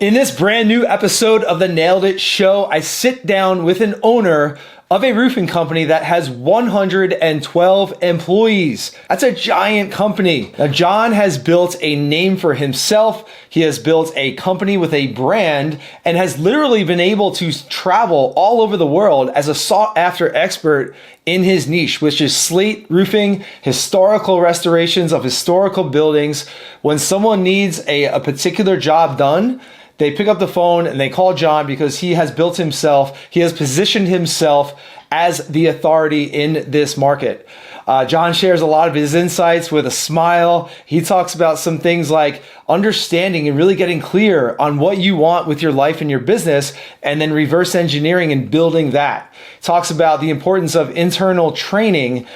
In this brand new episode of the Nailed It Show, I sit down with an owner of a roofing company that has 112 employees. That's a giant company. Now, John has built a name for himself. He has built a company with a brand and has literally been able to travel all over the world as a sought after expert in his niche, which is slate roofing, historical restorations of historical buildings. When someone needs a particular job done, they pick up the phone and they call John because he has built himself, he has positioned himself as the authority in this market. John shares a lot of his insights with a smile. He talks about some things like understanding and really getting clear on what you want with your life and your business, and then reverse engineering and building that. Talks about the importance of internal training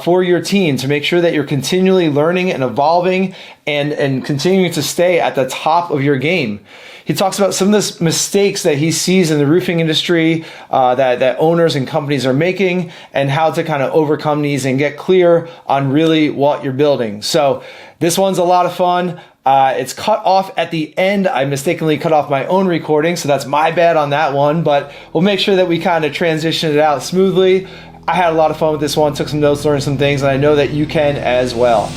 for your team to make sure that you're continually learning and evolving and continuing to stay at the top of your game. He talks about some of the mistakes that he sees in the roofing industry that owners and companies are making, and how to kind of overcome these and get clear on really what you're building. So this one's a lot of fun. It's cut off at the end. I mistakenly cut off my own recording, so that's my bad on that one, but we'll make sure that we kind of transition it out smoothly. I had a lot of fun with this one, took some notes, learned some things, and I know that you can as well.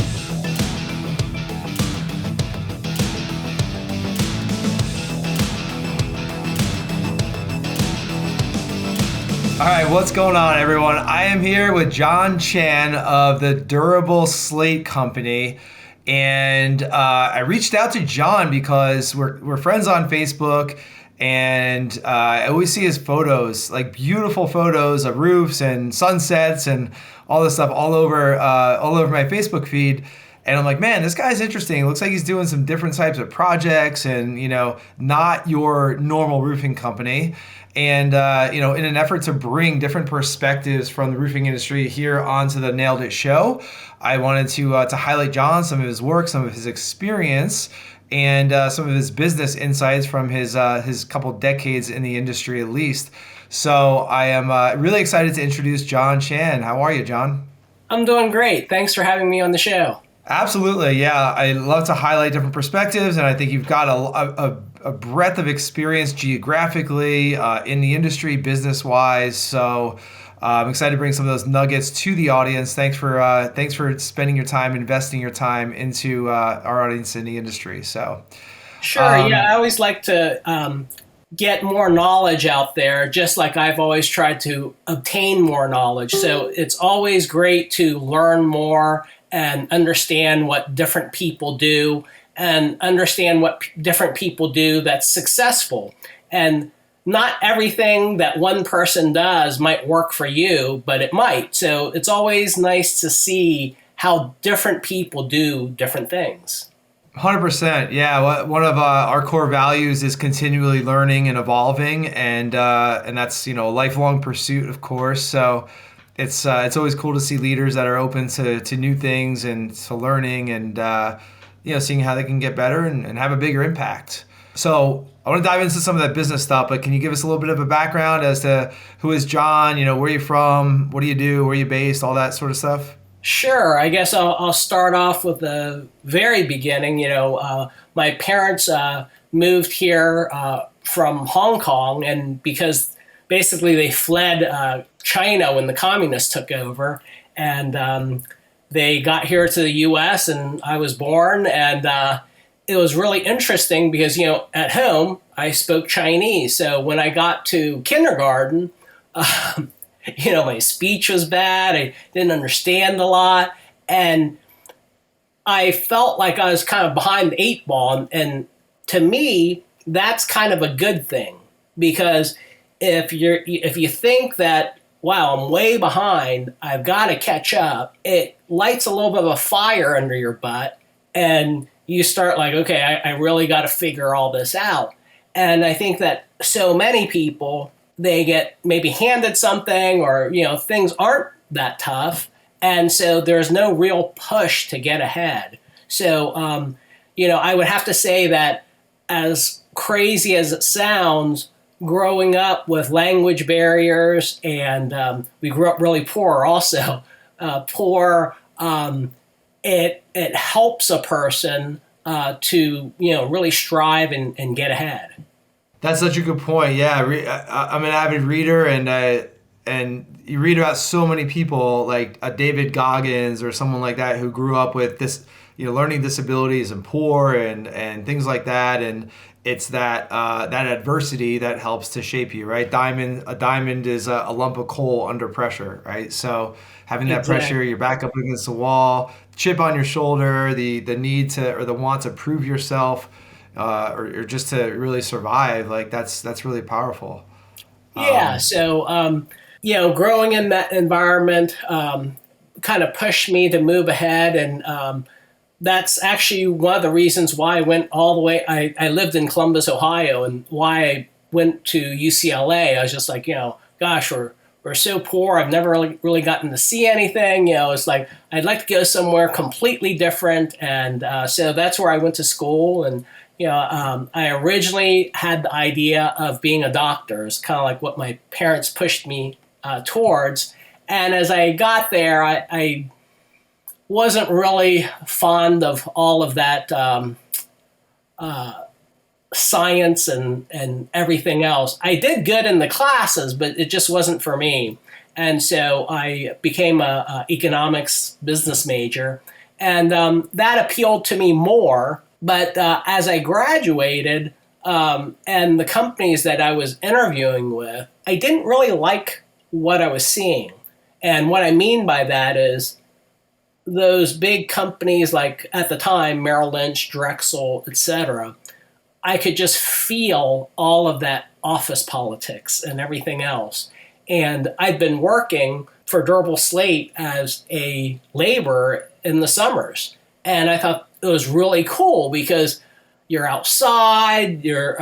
All right, what's going on, everyone? I am here with John Chan of the Durable Slate Company, and I reached out to John because we're friends on Facebook, and I always see his photos, like beautiful photos of roofs and sunsets and all this stuff all over my Facebook feed. And I'm like, man, this guy's interesting. It looks like he's doing some different types of projects and, not your normal roofing company. And, in an effort to bring different perspectives from the roofing industry here onto the Nailed It Show, I wanted to highlight John, some of his work, some of his experience, and some of his business insights from his couple decades in the industry at least. So I am really excited to introduce John Chan. How are you, John? I'm doing great. Thanks for having me on the show. Absolutely. Yeah. I love to highlight different perspectives, and I think you've got a breadth of experience geographically in the industry, business-wise. So I'm excited to bring some of those nuggets to the audience. Thanks for spending your time, investing your time into our audience in the industry. So sure. I always like to get more knowledge out there, just like I've always tried to obtain more knowledge. So it's always great to learn more and understand what different people do, and understand what different people do that's successful. And not everything that one person does might work for you, but it might. So it's always nice to see how different people do different things. 100%. Yeah. One of our core values is continually learning and evolving, and that's, a lifelong pursuit, of course. So it's always cool to see leaders that are open to new things and to learning and, seeing how they can get better and have a bigger impact. So I want to dive into some of that business stuff, but can you give us a little bit of a background as to who is John, where you're from, what do you do, where are you based, all that sort of stuff? Sure. I guess I'll start off with the very beginning. My parents moved here from Hong Kong, and because basically they fled China when the communists took over, and they got here to the U.S. and I was born, and it was really interesting because, at home I spoke Chinese. So when I got to kindergarten, my speech was bad. I didn't understand a lot, and I felt like I was kind of behind the eight ball. And to me, that's kind of a good thing, because if you think that, wow, I'm way behind, I've got to catch up, it lights a little bit of a fire under your butt, and you start like, okay, I really got to figure all this out. And I think that so many people, they get maybe handed something, or, things aren't that tough, and so there's no real push to get ahead. So, I would have to say that, as crazy as it sounds, growing up with language barriers, and we grew up really poor also. It helps a person to really strive and get ahead. That's such a good point. Yeah, I'm an avid reader, and you read about so many people like David Goggins or someone like that who grew up with this, learning disabilities and poor and things like that, and it's that that adversity that helps to shape you, right? A diamond is a lump of coal under pressure, right? So having that pressure, Exactly. you're back up against the wall, chip on your shoulder, the need to or the want to prove yourself, or just to really survive, like that's really powerful. Yeah. So, growing in that environment kind of pushed me to move ahead. And that's actually one of the reasons why I went all the way. I lived in Columbus, Ohio, and why I went to UCLA. I was just like, gosh, we're so poor. I've never really gotten to see anything. It's like I'd like to go somewhere completely different. And so that's where I went to school. And I originally had the idea of being a doctor. It's kind of like what my parents pushed me towards. And as I got there, I wasn't really fond of all of that science and everything else. I did good in the classes, but it just wasn't for me. And so I became a economics business major, and that appealed to me more. But as I graduated, and the companies that I was interviewing with, I didn't really like what I was seeing. And what I mean by that is those big companies like at the time, Merrill Lynch, Drexel, etc., I could just feel all of that office politics and everything else. And I'd been working for Durable Slate as a laborer in the summers. And I thought it was really cool because you're outside, you're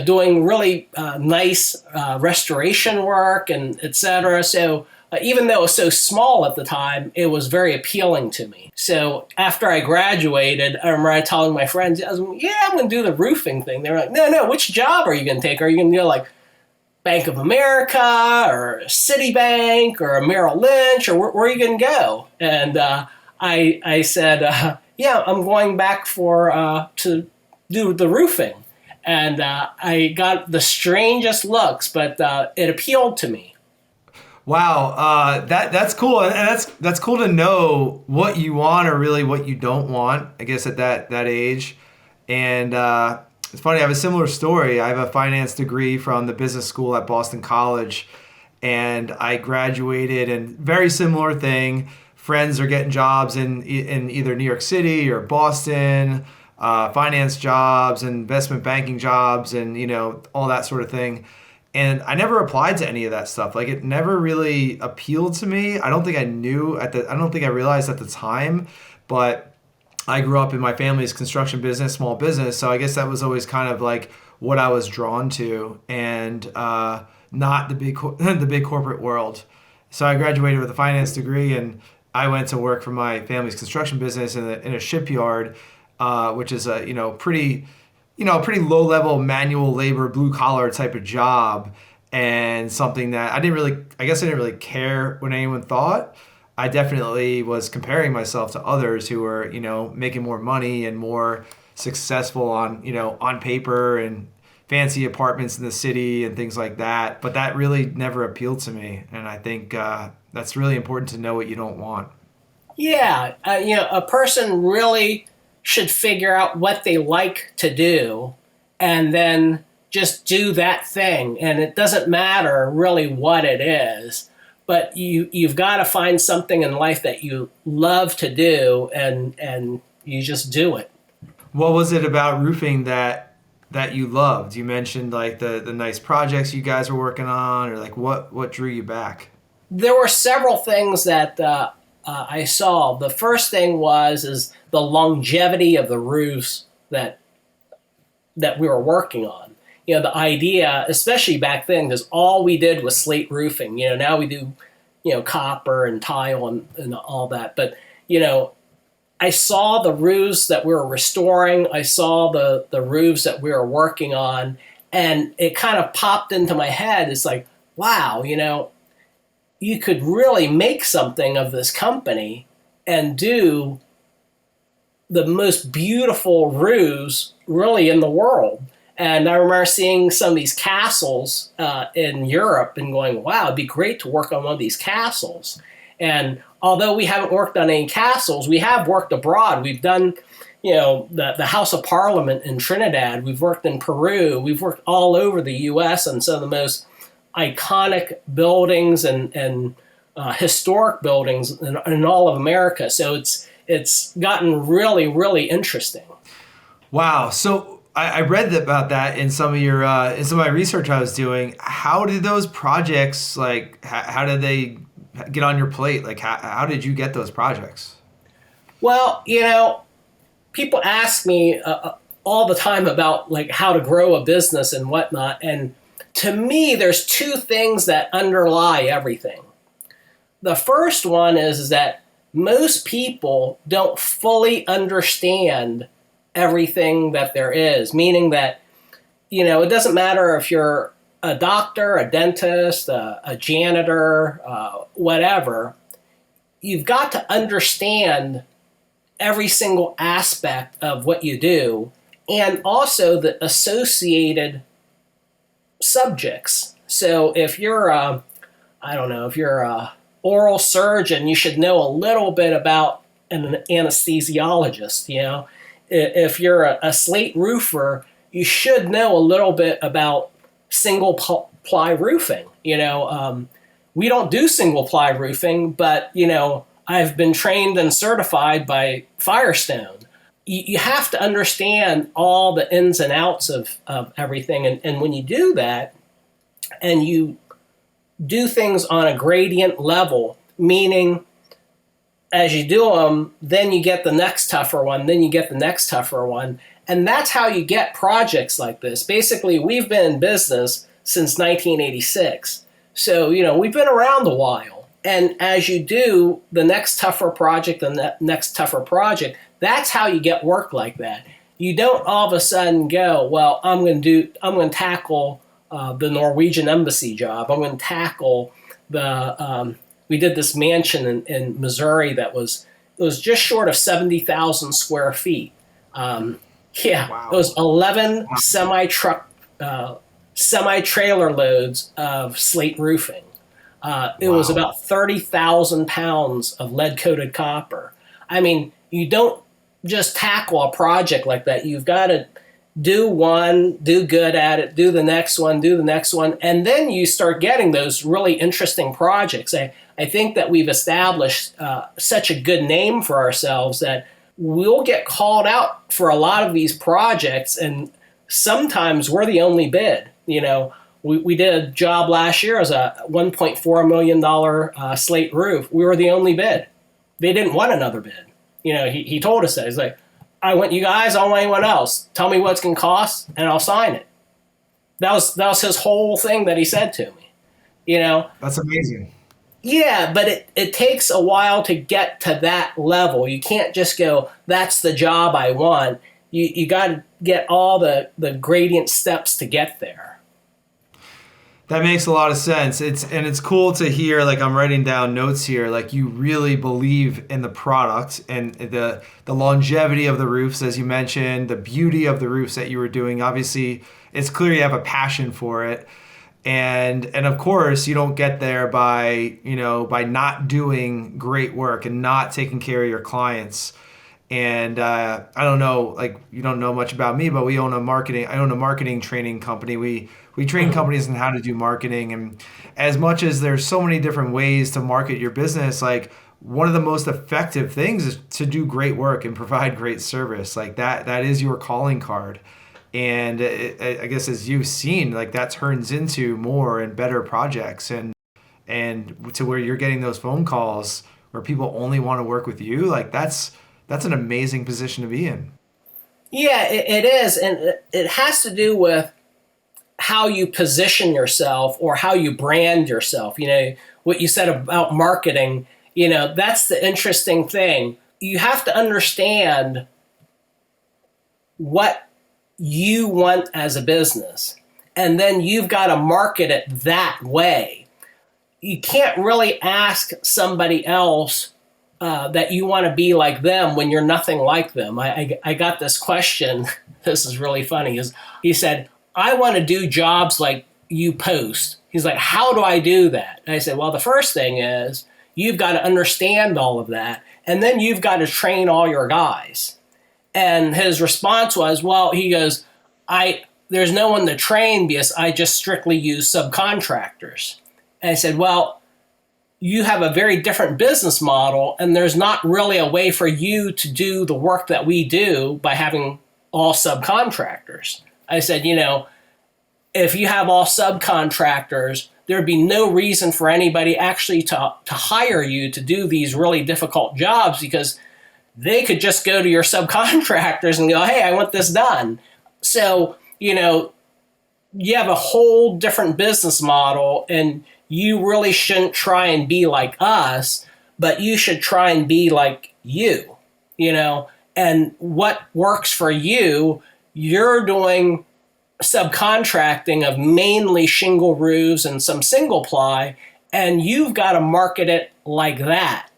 doing really nice restoration work and et cetera. So even though it was so small at the time, it was very appealing to me. So after I graduated, I remember telling my friends, I'm going to do the roofing thing. They were like, no, which job are you going to take? Are you going to go like Bank of America or Citibank or Merrill Lynch, or where are you going to go? And I said, I'm going back to do the roofing. And I got the strangest looks, but it appealed to me. Wow, that's cool, and that's cool to know what you want or really what you don't want. I guess at that age, and it's funny. I have a similar story. I have a finance degree from the business school at Boston College, and I graduated, and very similar thing. Friends are getting jobs in either New York City or Boston, finance jobs, investment banking jobs, and all that sort of thing. And I never applied to any of that stuff. Like it never really appealed to me. I don't think I realized at the time, but I grew up in my family's construction business, small business. So I guess that was always kind of like what I was drawn to, and not the big corporate world. So I graduated with a finance degree, and I went to work for my family's construction business in a shipyard, which is a pretty low level manual labor, blue collar type of job, and something that I didn't really care what anyone thought. I definitely was comparing myself to others who were, making more money and more successful on paper, and fancy apartments in the city and things like that. But that really never appealed to me. And I think that's really important to know what you don't want. Yeah, a person really should figure out what they like to do and then just do that thing. And it doesn't matter really what it is, but you've got to find something in life that you love to do, and you just do it. What was it about roofing that you loved? You mentioned like the nice projects you guys were working on, or like what drew you back? There were several things that I saw. The first thing is the longevity of the roofs that we were working on. The idea, especially back then, because all we did was slate roofing. Now we do, copper and tile and all that. But, I saw the roofs that we were restoring. I saw the roofs that we were working on. And it kind of popped into my head. It's like, wow, you could really make something of this company and do the most beautiful roofs really in the world. And I remember seeing some of these castles in Europe and going, wow, it'd be great to work on one of these castles. And although we haven't worked on any castles, we have worked abroad. We've done, the House of Parliament in Trinidad. We've worked in Peru. We've worked all over the U.S. on some of the most iconic buildings and historic buildings in all of America. So it's gotten really, really interesting. Wow. So I read about that in some of your in some of my research I was doing. How did those projects, like, how did they get on your plate? Like, how did you get those projects? Well, people ask me all the time about like how to grow a business and whatnot. And to me, there's two things that underlie everything. The first one is that most people don't fully understand everything that there is, meaning that, it doesn't matter if you're a doctor, a dentist, a janitor, whatever, you've got to understand every single aspect of what you do and also the associated subjects. So if you're if you're a oral surgeon, you should know a little bit about an anesthesiologist, If you're a slate roofer, you should know a little bit about single ply roofing. We don't do single ply roofing, but I've been trained and certified by Firestone. You have to understand all the ins and outs of everything, and when you do that, and you do things on a gradient level, meaning as you do them, then you get the next tougher one, then you get the next tougher one. And that's how you get projects like this. Basically, we've been in business since 1986. So, we've been around a while. And as you do the next tougher project and the next tougher project, that's how you get work like that. You don't all of a sudden go, well, I'm going to tackle the Norwegian embassy job. I'm going to tackle we did this mansion in Missouri that was just short of 70,000 square feet. Wow. It was 11 semi-trailer loads of slate roofing. It was about 30,000 pounds of lead-coated copper. I mean, you don't just tackle a project like that. You've got to do one, do good at it, do the next one, and then you start getting those really interesting projects. I think that we've established such a good name for ourselves that we'll get called out for a lot of these projects, and sometimes we're the only bid. We did a job last year as a $1.4 million slate roof. We were the only bid. They didn't want another bid. He told us that. He's like, I want you guys, I don't want anyone else. Tell me what it's going to cost, and I'll sign it. That was his whole thing that he said to me. That's amazing. Yeah, but it takes a while to get to that level. You can't just go, that's the job I want. You got to get all the gradient steps to get there. That makes a lot of sense. It's cool to hear, like, I'm writing down notes here, like you really believe in the product and the longevity of the roofs, as you mentioned, the beauty of the roofs that you were doing. Obviously, it's clear you have a passion for it. And of course, you don't get there by not doing great work and not taking care of your clients. And I don't know, like, you don't know much about me, but I own a marketing training company. We train companies on how to do marketing. And as much as there's so many different ways to market your business, like, one of the most effective things is to do great work and provide great service. Like, that is your calling card. And I guess as you've seen, like, that turns into more and better projects and to where you're getting those phone calls where people only want to work with you. Like, that's an amazing position to be in. Yeah, it is. And it has to do with how you position yourself or how you brand yourself. What you said about marketing, that's the interesting thing. You have to understand what you want as a business, and then you've got to market it that way. You can't really ask somebody else that you want to be like them when you're nothing like them. I got this question. This is really funny. He said, I want to do jobs like you post. He's like, how do I do that? And I said, well, the first thing is you've got to understand all of that. And then you've got to train all your guys. And his response was, well, he goes, there's no one to train because I just strictly use subcontractors. And I said, well, you have a very different business model, and there's not really a way for you to do the work that we do by having all subcontractors. I said, if you have all subcontractors, there'd be no reason for anybody actually to hire you to do these really difficult jobs, because they could just go to your subcontractors and go, hey, I want this done. So, you have a whole different business model, and you really shouldn't try and be like us, but you should try and be like you, and what works for you. You're doing subcontracting of mainly shingle roofs and some single ply, and you've got to market it like that.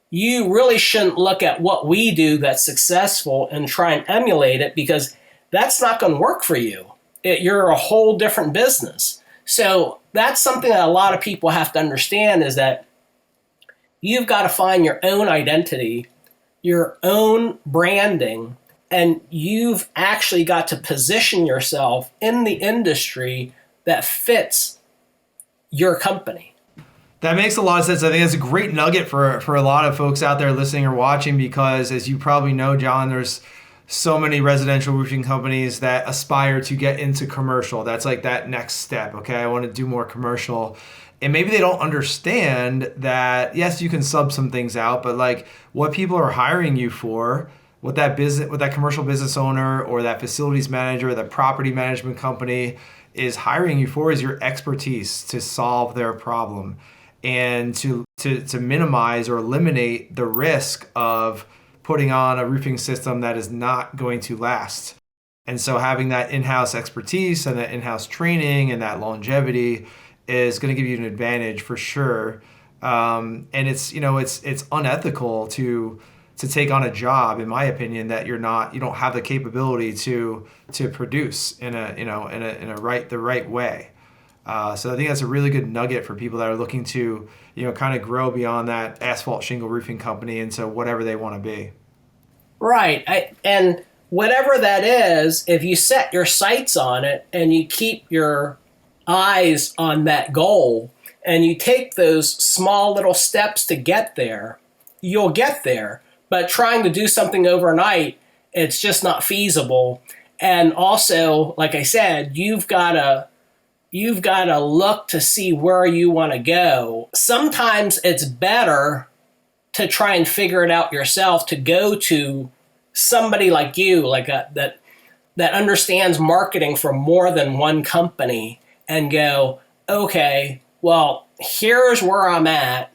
You really shouldn't look at what we do that's successful and try and emulate it, because that's not going to work for you. You're a whole different business. So that's something that a lot of people have to understand, is that you've got to find your own identity, your own branding, and you've actually got to position yourself in the industry that fits your company. That makes a lot of sense. I think that's a great nugget for a lot of folks out there listening or watching, because as you probably know, John, there's so many residential roofing companies that aspire to get into commercial. That's like that next step. Okay, I want to do more commercial. And maybe they don't understand that, yes, you can sub some things out, but like what people are hiring you for, what that commercial business owner or that facilities manager or that property management company is hiring you for is your expertise to solve their problem and to minimize or eliminate the risk of putting on a roofing system that is not going to last. And so having that in-house expertise and that in-house training and that longevity is going to give you an advantage for sure. And it's unethical to take on a job, in my opinion, that you don't have the capability to produce in the right way. So I think that's a really good nugget for people that are looking to, kind of grow beyond that asphalt shingle roofing company into whatever they want to be. Right. And whatever that is, if you set your sights on it and you keep your eyes on that goal and you take those small little steps to get there, you'll get there. But trying to do something overnight, it's just not feasible. And also, like I said, you've got to look to see where you want to go. Sometimes it's better to try and figure it out yourself, to go to somebody like you, that understands marketing for more than one company, and go, okay, well, here's where I'm at.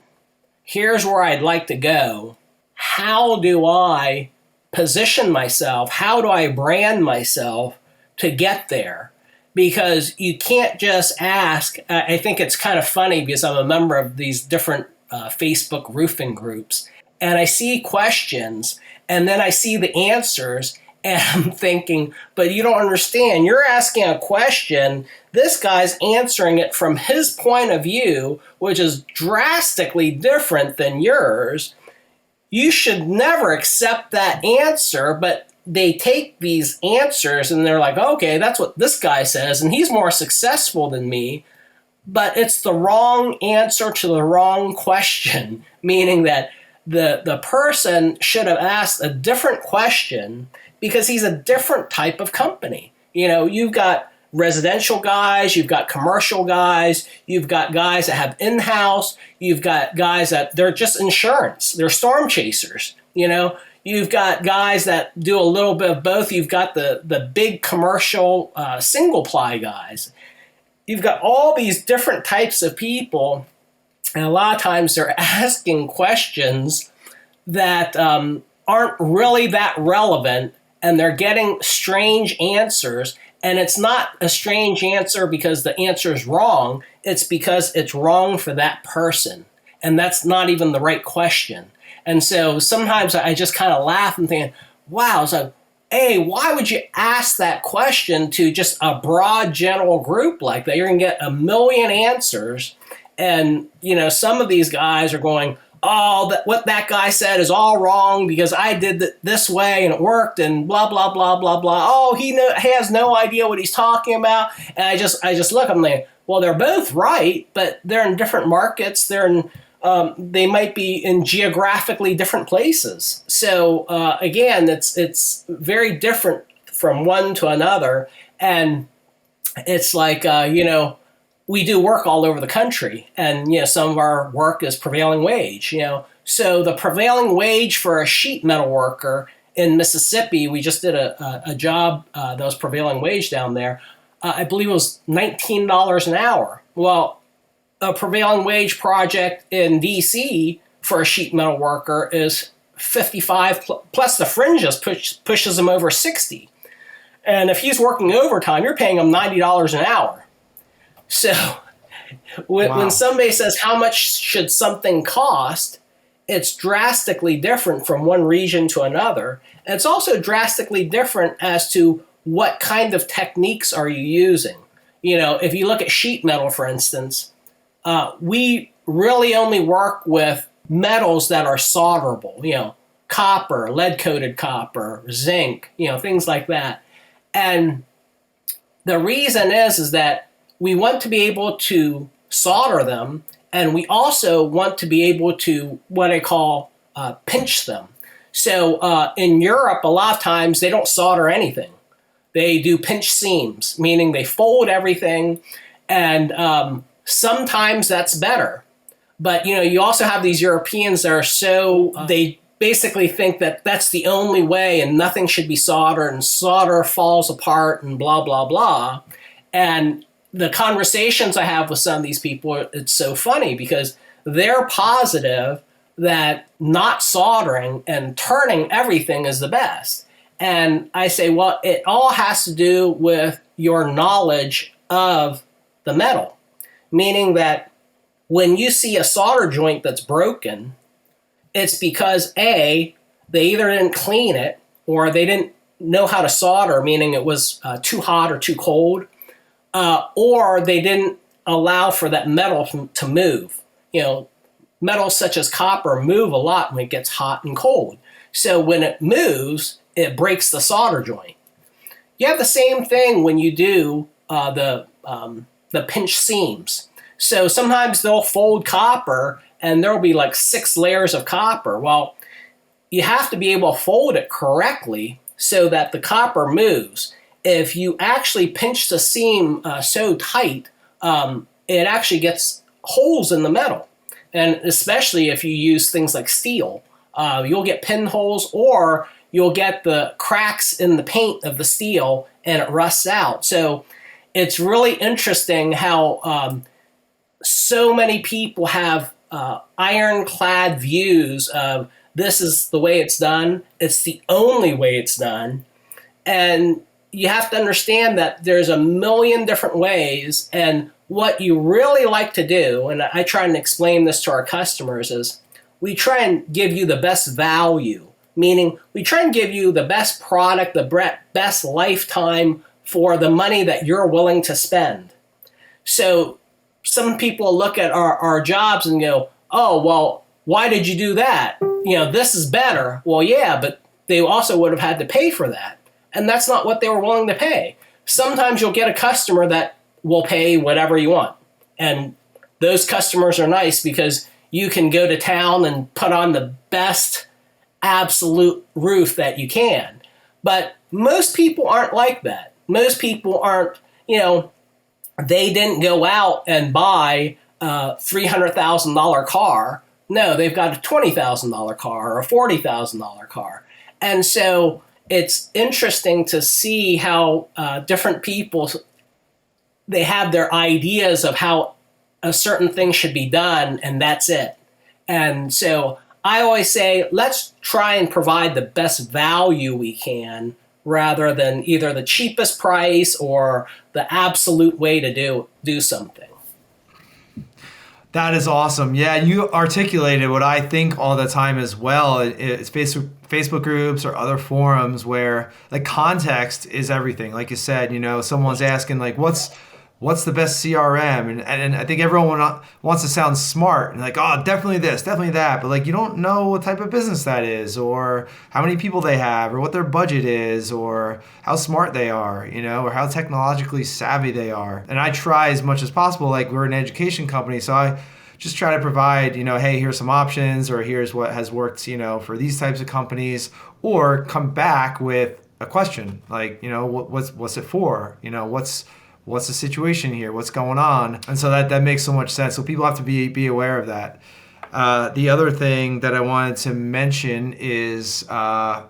Here's where I'd like to go. How do I position myself? How do I brand myself to get there? Because you can't just ask. I think it's kind of funny, because I'm a member of these different Facebook roofing groups, and I see questions, and then I see the answers, and I'm thinking, but you don't understand. You're asking a question. This guy's answering it from his point of view, which is drastically different than yours. You should never accept that answer, but they take these answers and they're like, okay, that's what this guy says, and he's more successful than me. But it's the wrong answer to the wrong question, meaning that the person should have asked a different question, because he's a different type of company. You've got residential guys, you've got commercial guys, you've got guys that have in-house, you've got guys that they're just insurance, they're storm chasers. You've got guys that do a little bit of both. You've got the big commercial single ply guys. You've got all these different types of people, and a lot of times they're asking questions that aren't really that relevant, and they're getting strange answers. And it's not a strange answer because the answer is wrong. It's because it's wrong for that person. And that's not even the right question. And so sometimes I just kind of laugh and think, wow, it's like, hey, why would you ask that question to just a broad general group like that? You're going to get a million answers. And, some of these guys are going, oh, what that guy said is all wrong because I did it this way and it worked and blah, blah, blah, blah, blah. Oh, he has no idea what he's talking about. And I just look, I'm like, well, they're both right, but they're in different markets. They might be in geographically different places. So again, it's very different from one to another. And it's like, we do work all over the country, and some of our work is prevailing wage. So the prevailing wage for a sheet metal worker in Mississippi, we just did a job that was prevailing wage down there. I believe it was $19 an hour. Well, a prevailing wage project in DC for a sheet metal worker is 55 plus the fringes pushes him over 60. And if he's working overtime, you're paying him $90 an hour. So when somebody says how much should something cost, it's drastically different from one region to another. And it's also drastically different as to what kind of techniques are you using. If you look at sheet metal, for instance, we really only work with metals that are solderable, copper, lead-coated copper, zinc, things like that. And the reason is that we want to be able to solder them, and we also want to be able to what I call pinch them. So in Europe, a lot of times they don't solder anything. They do pinch seams, meaning they fold everything, and sometimes that's better. But you also have these Europeans that are they basically think that that's the only way and nothing should be soldered and solder falls apart and blah, blah, blah. And the conversations I have with some of these people, it's so funny because they're positive that not soldering and turning everything is the best. And I say, well, it all has to do with your knowledge of the metal, meaning that when you see a solder joint that's broken, it's because A, they either didn't clean it or they didn't know how to solder, meaning it was too hot or too cold, or they didn't allow for that metal to move. Metals such as copper move a lot when it gets hot and cold. So when it moves, it breaks the solder joint. You have the same thing when you do the pinch seams. So sometimes they'll fold copper and there'll be like 6 layers of copper. Well, you have to be able to fold it correctly so that the copper moves. If you actually pinch the seam so tight, it actually gets holes in the metal. And especially if you use things like steel, you'll get pinholes or you'll get the cracks in the paint of the steel and it rusts out. So it's really interesting how so many people have ironclad views of this is the way it's done. It's the only way it's done. And you have to understand that there's a million different ways. And what you really like to do, and I try and explain this to our customers, is we try and give you the best value, meaning we try and give you the best product, the best lifetime for the money that you're willing to spend. So some people look at our jobs and go, oh, well, why did you do that? This is better. Well, yeah, but they also would have had to pay for that. And that's not what they were willing to pay. Sometimes you'll get a customer that will pay whatever you want. And those customers are nice because you can go to town and put on the best absolute roof that you can. But most people aren't like that. Most people aren't, they didn't go out and buy a $300,000 car. No, they've got a $20,000 car or a $40,000 car. And so it's interesting to see how different people, they have their ideas of how a certain thing should be done, and that's it. And so I always say, let's try and provide the best value we can rather than either the cheapest price or the absolute way to do something. That is awesome. Yeah, you articulated what I think all the time as well. It's Facebook groups or other forums where like context is everything. Like you said, someone's asking like, what's the best CRM? And I think everyone wants to sound smart and like, oh, definitely this, definitely that. But like, you don't know what type of business that is, or how many people they have, or what their budget is, or how smart they are, or how technologically savvy they are. And I try as much as possible. Like, we're an education company, so I just try to provide, hey, here's some options, or here's what has worked, for these types of companies, or come back with a question like, what's it for? What's the situation here? What's going on? And so that makes so much sense. So people have to be aware of that. The other thing that I wanted to mention is, I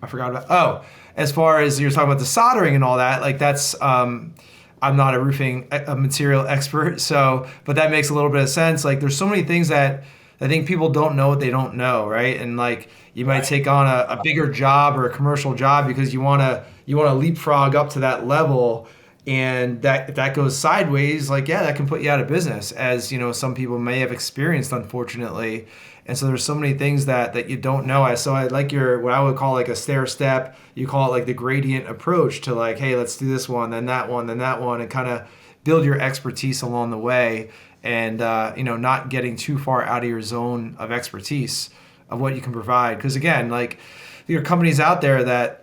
forgot about, as far as you're talking about the soldering and all that, like that's, I'm not a material expert. So, but that makes a little bit of sense. Like there's so many things that I think people don't know what they don't know. Right. And like, you might take on a bigger job or a commercial job because you want to leapfrog up to that level. And that if that goes sideways, like, yeah, that can put you out of business, as some people may have experienced, unfortunately. And so there's so many things that you don't know. So I like what I would call like a stair step. You call it like the gradient approach to like, hey, let's do this one, then that one, then that one, and kind of build your expertise along the way, and not getting too far out of your zone of expertise of what you can provide. Because again, like there are companies out there that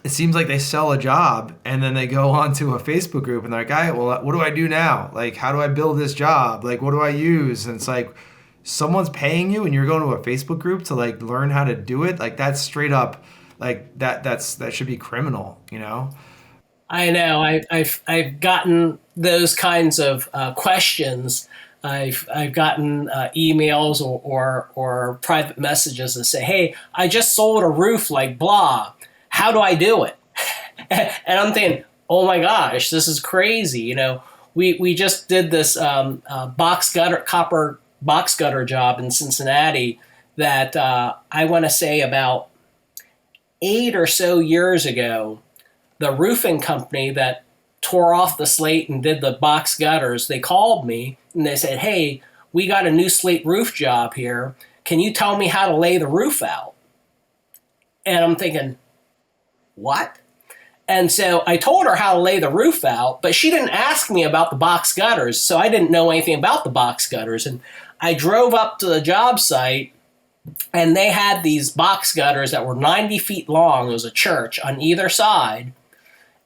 it seems like they sell a job and then they go onto a Facebook group and they're like, well, what do I do now? Like, how do I build this job? Like, what do I use? And it's like, someone's paying you and you're going to a Facebook group to like learn how to do it. Like, that's straight up, like that should be criminal, I know. I've gotten those kinds of questions. I've gotten emails or private messages that say, hey, I just sold a roof like blah. How do I do it? And I'm thinking, oh my gosh, this is crazy. We just did this copper box gutter job in Cincinnati that I want to say about 8 or so years ago, the roofing company that tore off the slate and did the box gutters, they called me and they said, hey, we got a new slate roof job here. Can you tell me how to lay the roof out? And I'm thinking, what? And so I told her how to lay the roof out, but she didn't ask me about the box gutters, so I didn't know anything about the box gutters. And I drove up to the job site, and they had these box gutters that were 90 feet long. It was a church on either side,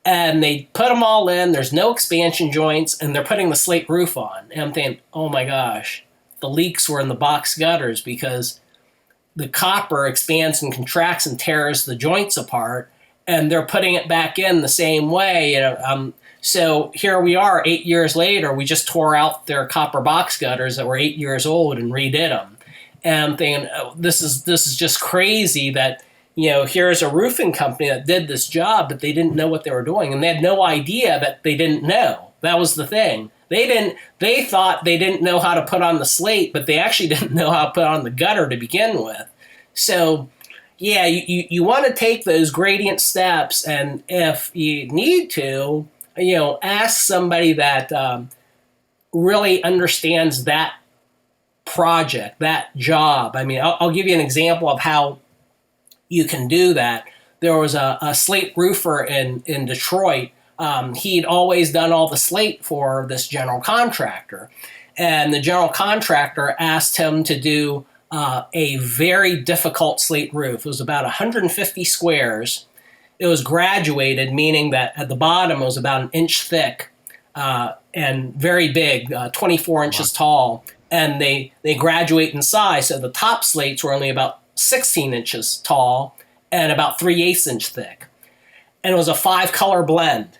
and they put them all in. There's no expansion joints, and they're putting the slate roof on. And I'm thinking, oh my gosh, the leaks were in the box gutters because the copper expands and contracts and tears the joints apart. And they're putting it back in the same way. So here we are 8 years later, we just tore out their copper box gutters that were 8 years old and redid them. And I'm thinking, this is just crazy that, here's a roofing company that did this job, but they didn't know what they were doing. And they had no idea that they didn't know. That was the thing. They thought they didn't know how to put on the slate, but they actually didn't know how to put on the gutter to begin with. So, yeah, you want to take those gradient steps, and if you need to, ask somebody that really understands that project, that job. I mean, I'll give you an example of how you can do that. There was a slate roofer in Detroit. He'd always done all the slate for this general contractor, and the general contractor asked him to do a very difficult slate roof. It was about 150 squares. It was graduated, meaning that at the bottom it was about an inch thick and very big, 24 inches tall. And they graduate in size. So the top slates were only about 16 inches tall and about 3/8 inch thick. And it was a 5-color blend.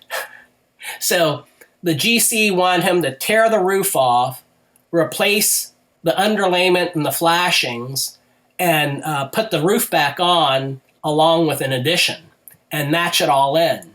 So the GC wanted him to tear the roof off, replace the underlayment and the flashings, and put the roof back on along with an addition and match it all in.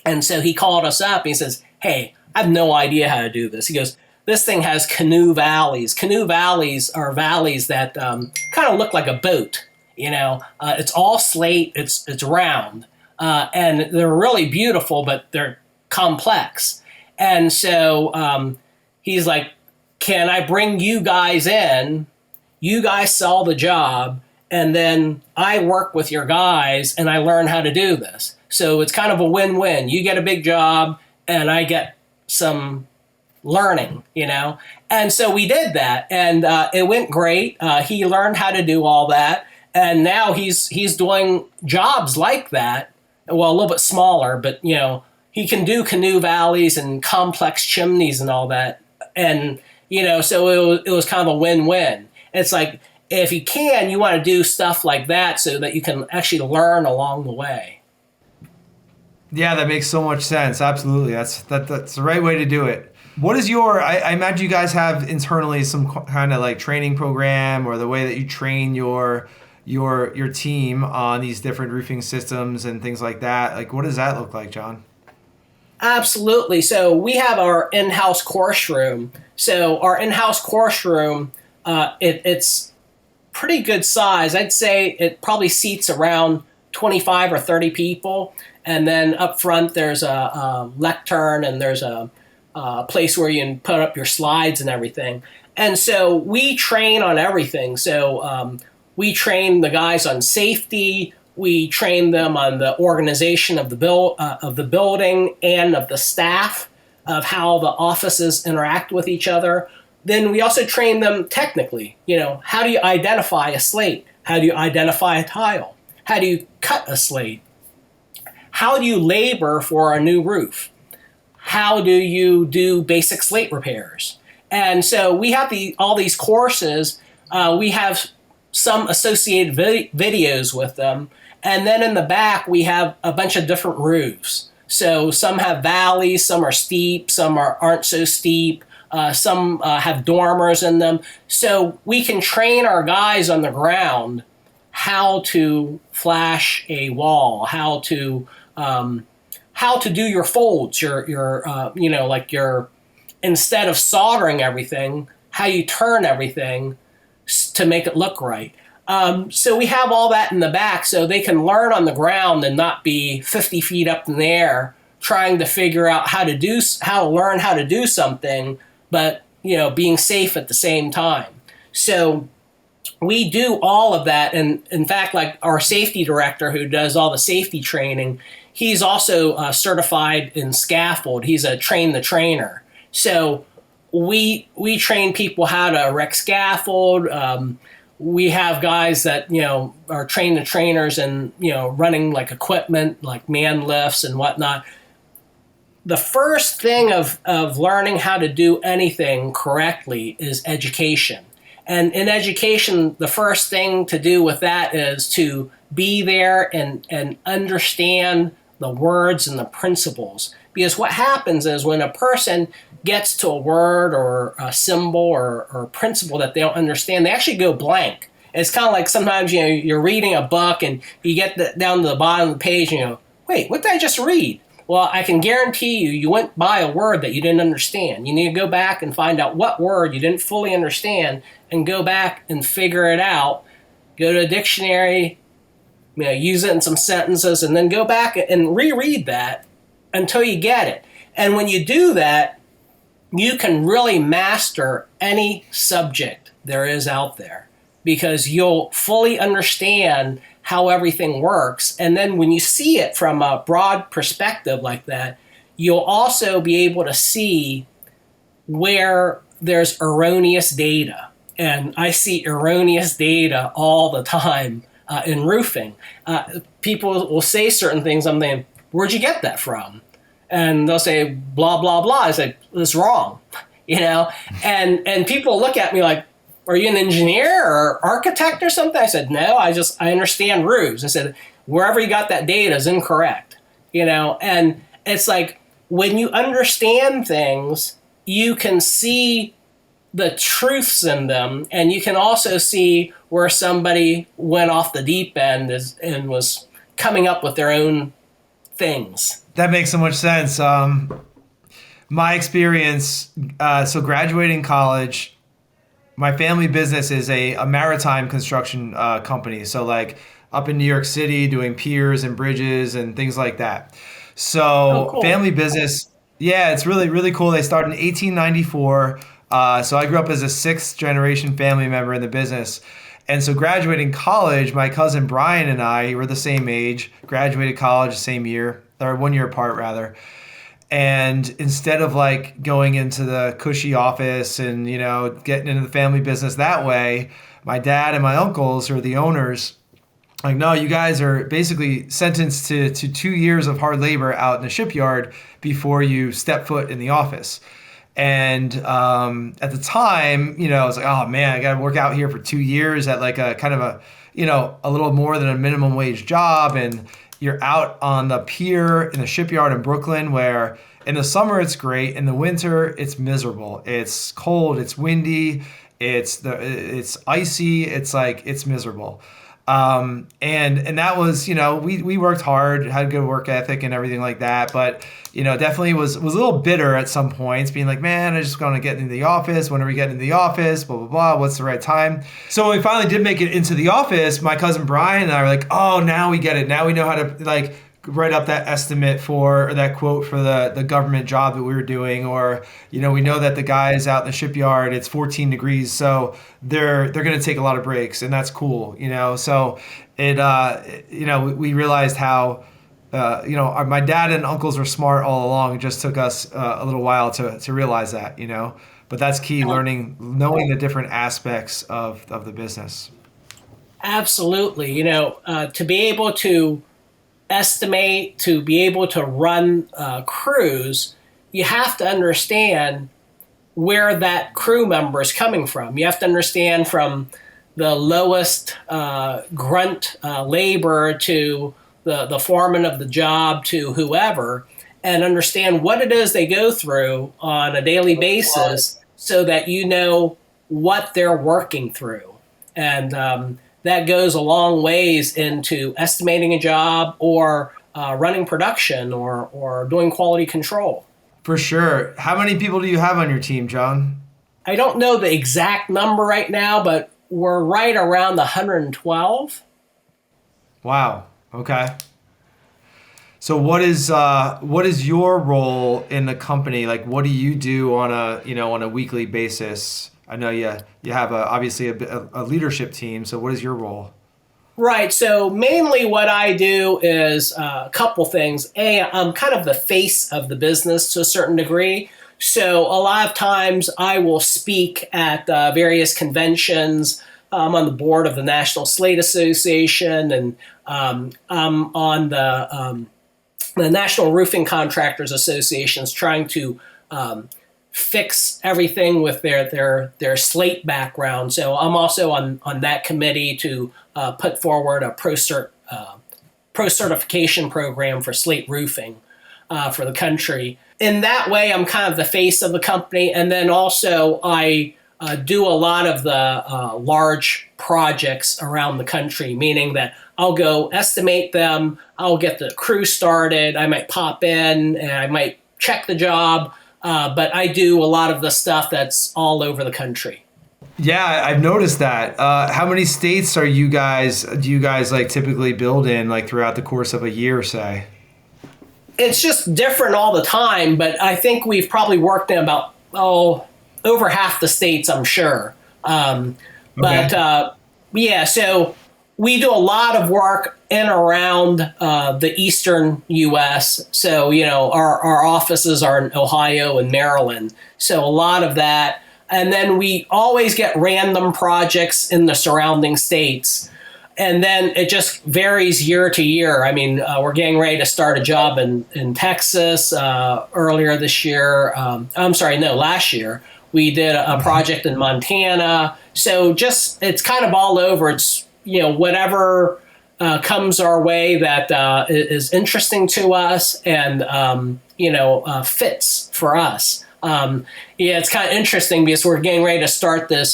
And so he called us up and he says, hey, I have no idea how to do this. He goes, this thing has canoe valleys. Canoe valleys are valleys that kind of look like a boat. It's all slate, it's round, and they're really beautiful, but they're complex. And so he's like, can I bring you guys in? You guys sell the job, and then I work with your guys and I learn how to do this. So it's kind of a win-win. You get a big job and I get some learning, And so we did that, and it went great. He learned how to do all that, and now he's doing jobs like that. Well, a little bit smaller, but he can do canoe valleys and complex chimneys and all that. And so it was kind of a win-win. It's like, if you can, you want to do stuff like that so that you can actually learn along the way. Yeah, that makes so much sense. Absolutely. That's the right way to do it. What is I imagine you guys have internally some kind of like training program, or the way that you train your team on these different roofing systems and things like that. Like, what does that look like, John? Absolutely. So we have our in-house course room. So our in-house course room, it's pretty good size. I'd say it probably seats around 25 or 30 people. And then up front, there's a lectern, and there's a place where you can put up your slides and everything. And so we train on everything. So we train the guys on safety. We train them on the organization of the building and of the staff, of how the offices interact with each other. Then we also train them technically. How do you identify a slate? How do you identify a tile? How do you cut a slate? How do you labor for a new roof? How do you do basic slate repairs? And so we have all these courses. We have some associated videos with them. And then in the back, we have a bunch of different roofs. So some have valleys, some are steep, some aren't so steep. Some have dormers in them. So we can train our guys on the ground how to flash a wall, how to do your folds, your instead of soldering everything, how you turn everything to make it look right. So we have all that in the back, so they can learn on the ground and not be 50 feet up in the air trying to figure out how to learn how to do something, but being safe at the same time. So we do all of that, and in fact, like our safety director who does all the safety training, he's also certified in scaffold. He's a train the trainer. So we train people how to erect scaffold. We have guys that are train the trainers and running like equipment like man lifts and whatnot. The first thing of learning how to do anything correctly is education. And in education, the first thing to do with that is to be there and understand the words and the principles. Because what happens is when a person gets to a word or a symbol or principle that they don't understand, they actually go blank. It's kind of like sometimes you're reading a book and you get down to the bottom of the page and you go, wait, what did I just read? Well, I can guarantee you went by a word that you didn't understand. You need to go back and find out what word you didn't fully understand and go back and figure it out. Go to a dictionary, use it in some sentences, and then go back and reread that until you get it. And when you do that, you can really master any subject there is out there because you'll fully understand how everything works. And then when you see it from a broad perspective like that, you'll also be able to see where there's erroneous data. And I see erroneous data all the time in roofing. People will say certain things. I'm thinking, where'd you get that from? And they'll say, blah, blah, blah. I say, it's wrong, And people look at me like, are you an engineer or architect or something? I said, no, I understand roofs. I said, wherever you got that data is incorrect, And it's like, when you understand things, you can see the truths in them, and you can also see where somebody went off the deep end and was coming up with their own things. That makes so much sense. My experience, so graduating college, my family business is a maritime construction company. So like up in New York City doing piers and bridges and things like that. So cool. Family business, yeah, it's really, really cool. They started in 1894. So I grew up as a sixth generation family member in the business. And so graduating college, my cousin Brian and I were the same age, graduated college the same year, or 1 year apart rather. And instead of like going into the cushy office and, getting into the family business that way, my dad and my uncles, who are the owners, like, no, you guys are basically sentenced to 2 years of hard labor out in the shipyard before you step foot in the office. And at the time, I was like, oh man, I got to work out here for 2 years at like a kind of a little more than a minimum wage job. And you're out on the pier in the shipyard in Brooklyn, where in the summer it's great, in the winter it's miserable. It's cold, it's windy, it's icy, it's miserable. And that was, we worked hard, had a good work ethic and everything like that, but definitely was a little bitter at some points, being like, man, I just want to get into the office. When are we getting into the office? Blah, blah, blah. What's the right time? So when we finally did make it into the office, my cousin Brian and I were like, oh, now we get it. Now we know how to like write up that estimate or that quote for the government job that we were doing. Or, we know that the guys out in the shipyard, it's 14 degrees. So they're going to take a lot of breaks, and that's cool, So we realized how, my dad and uncles were smart all along. It just took us a little while to realize that, but that's key, knowing the different aspects of the business. Absolutely. To be able to estimate, to be able to run crews, you have to understand where that crew member is coming from. You have to understand from the lowest grunt labor to the foreman of the job to whoever, and understand what it is they go through on a daily basis so that you know what they're working through. And that goes a long ways into estimating a job or running production or doing quality control. For sure. How many people do you have on your team, John? I don't know the exact number right now, but we're right around the 112. Wow. Okay. So what is your role in the company? Like, what do you do on a weekly basis? I know you have obviously a leadership team. So what is your role? Right. So mainly what I do is a couple things. I'm kind of the face of the business to a certain degree. So a lot of times I will speak at various conventions. I'm on the board of the National Slate Association, and I'm on the National Roofing Contractors Associations, trying to fix everything with their slate background. So I'm also on that committee to put forward a pro certification program for slate roofing for the country. In that way, I'm kind of the face of the company, and then also I do a lot of the large projects around the country, meaning that I'll go estimate them, I'll get the crew started, I might pop in and I might check the job, but I do a lot of the stuff that's all over the country. Yeah, I've noticed that. How many states do you guys like typically build in, like throughout the course of a year, say? It's just different all the time, but I think we've probably worked in about, over half the states, I'm sure. But so we do a lot of work in around the eastern U.S. So, our offices are in Ohio and Maryland. So a lot of that. And then we always get random projects in the surrounding states. And then it just varies year to year. I mean, we're getting ready to start a job in Texas earlier this year. Last year. We did a project in Montana. So it's kind of all over. It's, whatever comes our way that is interesting to us and, fits for us. It's kind of interesting because we're getting ready to start this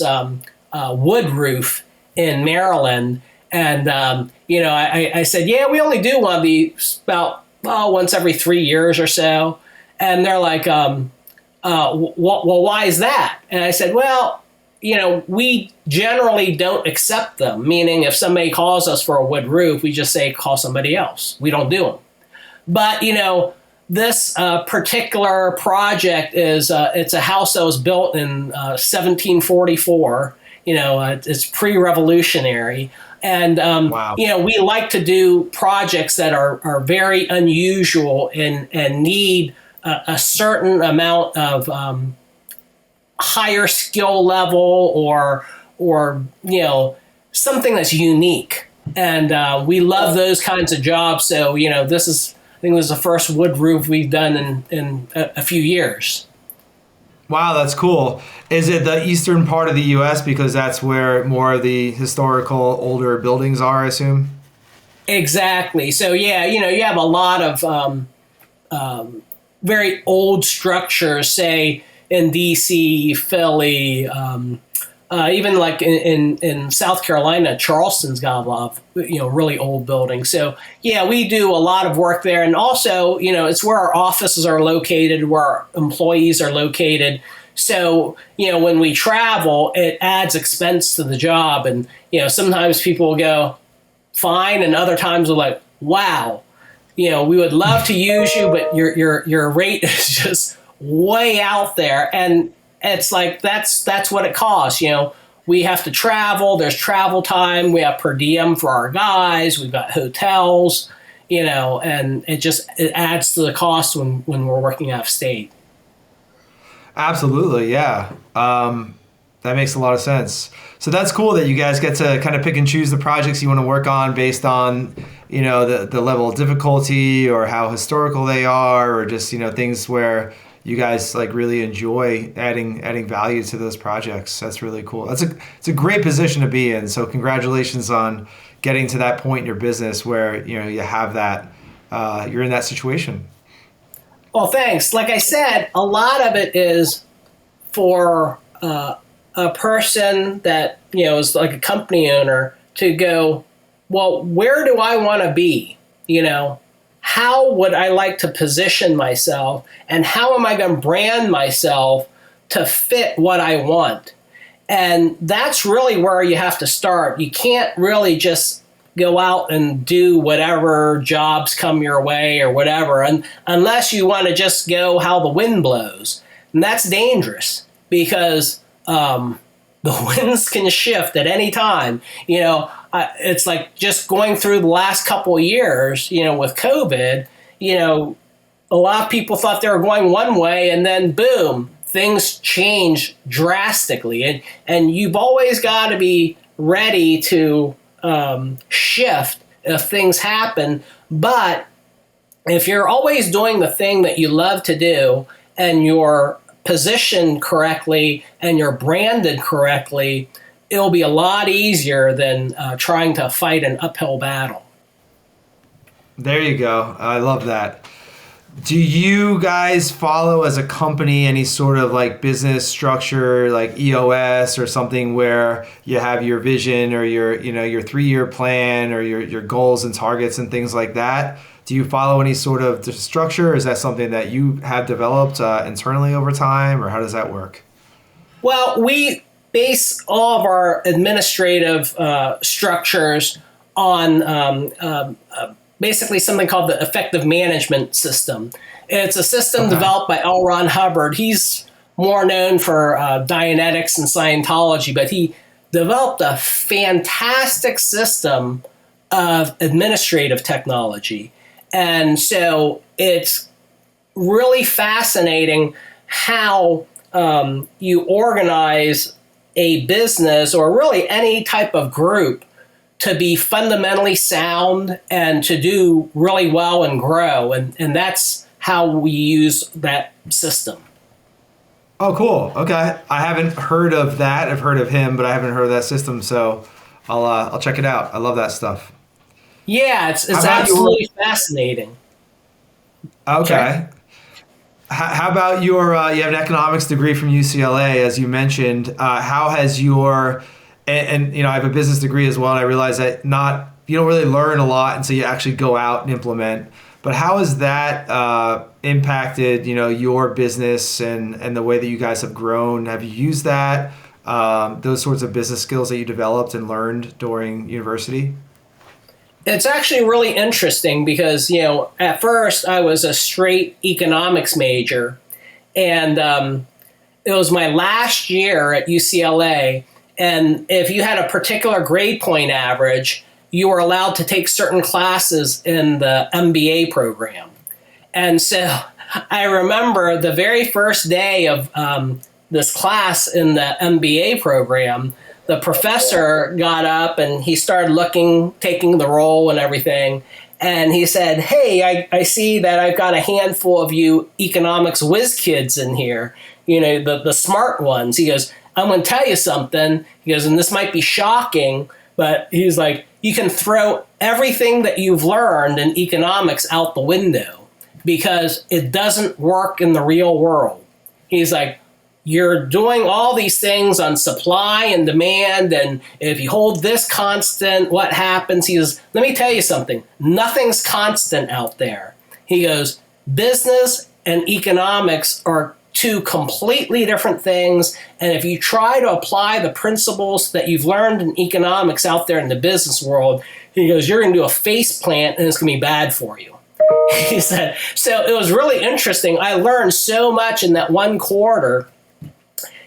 wood roof in Maryland. And, I said, yeah, we only do one of these about once every 3 years or so. And they're like, well, why is that? And I said, well, we generally don't accept them, meaning if somebody calls us for a wood roof, we just say, call somebody else. We don't do them. But, this particular project is it's a house that was built in 1744. It's pre-revolutionary, and Wow. we like to do projects that are very unusual and need a certain amount of higher skill level or something that's unique. And we love those kinds of jobs. So I think this is the first wood roof we've done in a few years. Wow, that's cool. Is it the eastern part of the U.S. because that's where more of the historical older buildings are, I assume? Exactly. So yeah, you have a lot of very old structures, say in D.C., Philly, even like in South Carolina. Charleston's got a lot of really old buildings. So yeah, we do a lot of work there, and also it's where our offices are located, where our employees are located. So when we travel, it adds expense to the job, and sometimes people will go fine, and other times they're like, wow, we would love to use you, but your rate is just way out there. And it's like that's what it costs. We have to travel. There's travel time. We have per diem for our guys. We've got hotels. And it adds to the cost when we're working out of state. Absolutely, yeah. That makes a lot of sense. So that's cool that you guys get to kind of pick and choose the projects you want to work on based on, the level of difficulty or how historical they are, or just, things where you guys like really enjoy adding value to those projects. That's really cool. It's a great position to be in. So congratulations on getting to that point in your business where, you have that, you're in that situation. Well, thanks. Like I said, a lot of it is for a person that is like a company owner to go, well, where do I want to be? How would I like to position myself, and how am I going to brand myself to fit what I want? And that's really where you have to start. You can't really just go out and do whatever jobs come your way or whatever, and unless you want to just go how the wind blows. And that's dangerous because the winds can shift at any time. It's like just going through the last couple of years, with COVID, a lot of people thought they were going one way, and then boom, things change drastically. And you've always got to be ready to shift if things happen. But if you're always doing the thing that you love to do, and you're positioned correctly and you're branded correctly, it'll be a lot easier than trying to fight an uphill battle. There you go. I love that. Do you guys follow as a company any sort of like business structure, like EOS or something, where you have your vision or your 3-year plan or your goals and targets and things like that? Do you follow any sort of structure? Or is that something that you have developed internally over time, or how does that work? Well, we base all of our administrative structures on basically something called the effective management system. It's a system developed by L. Ron Hubbard. He's more known for Dianetics and Scientology, but he developed a fantastic system of administrative technology. And so it's really fascinating how you organize a business, or really any type of group, to be fundamentally sound and to do really well and grow. And that's how we use that system. Oh, cool. Okay. I haven't heard of that. I've heard of him, but I haven't heard of that system. So I'll check it out. I love that stuff. Yeah, it's absolutely fascinating. Okay. Sorry. How about you have an economics degree from UCLA, as you mentioned. How has and I have a business degree as well, and I realize that you don't really learn a lot until you actually go out and implement. But how has that impacted, your business and the way that you guys have grown? Have you used that, those sorts of business skills that you developed and learned during university? It's actually really interesting because, at first I was a straight economics major, and it was my last year at UCLA. And if you had a particular grade point average, you were allowed to take certain classes in the MBA program. And so I remember the very first day of this class in the MBA program, the professor got up and he started taking the roll and everything. And he said, "Hey, I see that I've got a handful of you economics whiz kids in here, the smart ones." He goes, "I'm going to tell you something." He goes, "And this might be shocking, but," he's like, "you can throw everything that you've learned in economics out the window because it doesn't work in the real world." He's like, "You're doing all these things on supply and demand, and if you hold this constant, what happens?" He goes, "Let me tell you something. Nothing's constant out there." He goes, "Business and economics are two completely different things, and if you try to apply the principles that you've learned in economics out there in the business world," he goes, "you're going to do a face plant, and it's going to be bad for you." He said, so it was really interesting. I learned so much in that one quarter.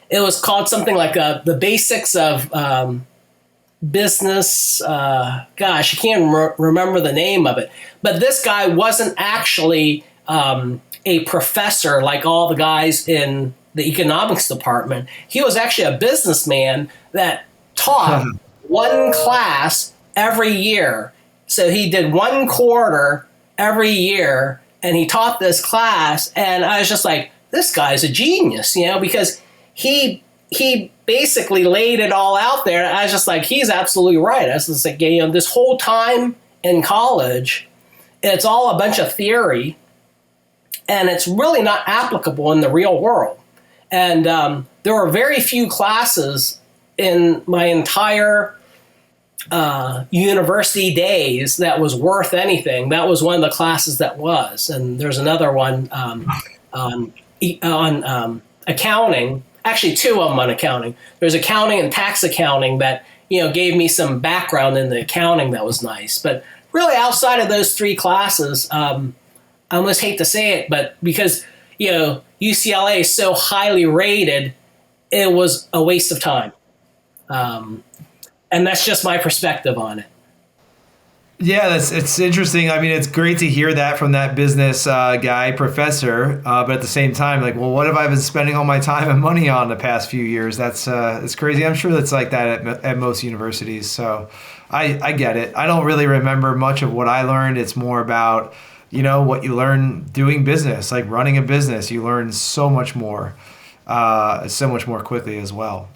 It was called something like the basics of business. Gosh, I can't remember the name of it. But this guy wasn't actually a professor like all the guys in the economics department. He was actually a businessman that taught one class every year. So he did one quarter every year, and he taught this class. And I was just like, this guy's a genius, because he basically laid it all out there. I was just like, he's absolutely right. I was just like, this whole time in college, it's all a bunch of theory, and it's really not applicable in the real world. And there were very few classes in my entire university days that was worth anything. That was one of the classes that was. And there's another one on accounting. Actually, two of them on accounting. There's accounting and tax accounting that, gave me some background in the accounting that was nice. But really, outside of those three classes, I almost hate to say it, but because, UCLA is so highly rated, it was a waste of time. And that's just my perspective on it. Yeah, it's interesting. I mean, it's great to hear that from that business guy, professor. But at the same time, like, well, what have I been spending all my time and money on the past few years? That's it's crazy. I'm sure that's like that at most universities. So I get it. I don't really remember much of what I learned. It's more about, what you learn doing business, like running a business. You learn so much more quickly as well.